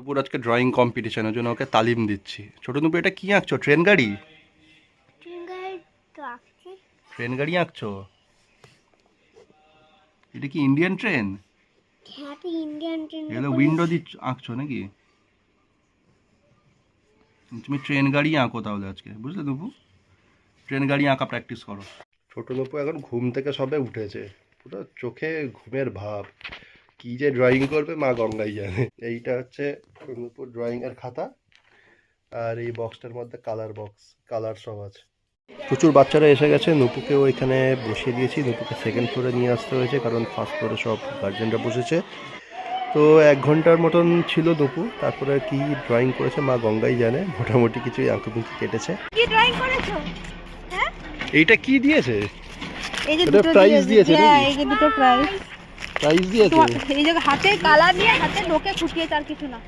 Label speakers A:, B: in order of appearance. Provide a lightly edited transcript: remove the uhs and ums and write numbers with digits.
A: পুরো আজকে ড্রয়িং কম্পিটিশনের জন্য ওকে তালিম দিচ্ছি। ছোট নুপু, এটা কি আঁকছো? ট্রেন গাড়ি? ট্রেন গাড়ি আঁকছো? এটা কি ইন্ডিয়ান ট্রেন? এগুলো উইন্ডো দিয়ে আঁকছো নাকি? তুমি ট্রেন গাড়ি আঁকো তাহলে আজকে, বুঝলে নুপু? ট্রেন গাড়ি আঁকা প্র্যাকটিস করো। ছোট নুপু এখন ঘুম থেকে সবে উঠেছে, পুরো চোখে ঘুমের ভাব। কি যে ড্রয়িং করবে মা গঙ্গাই জানে। এইটা হচ্ছে নুপুর ড্রয়িং এর খাতা, আর এই বক্সটার মধ্যে কালার সব আছে। প্রচুর বাচ্চারা এসে গেছে, নুপুকেও এখানে বসিয়ে দিয়েছি। নুপুকে সেকেন্ড ফ্লোরে নিয়ে আসতে হয়েছে কারণ ফার্স্ট ফ্লোরে সব গার্জেনরা বসেছে। তো 1 ঘন্টার মতন ছিল নুপু, তারপরে কি ড্রয়িং করেছে মা গঙ্গাই জানে। মোটামুটি কিছুই আঁকুপুঁকি কেটেছে।
B: কি ড্রয়িং করেছো? হ্যাঁ,
A: এইটা কি দিয়েছে?
B: এই যে
A: এটা
B: দুটো
A: প্রাইজ দিয়েছে
B: হ্যাঁ,
A: নাকি?
B: এই যে দুটো প্রাইজ
A: প্রাইজ দিয়েছে?
B: এই যে হাতে কালার দিয়ে হাতে লোকে খুঁটিয়েছে, আর কিছু না।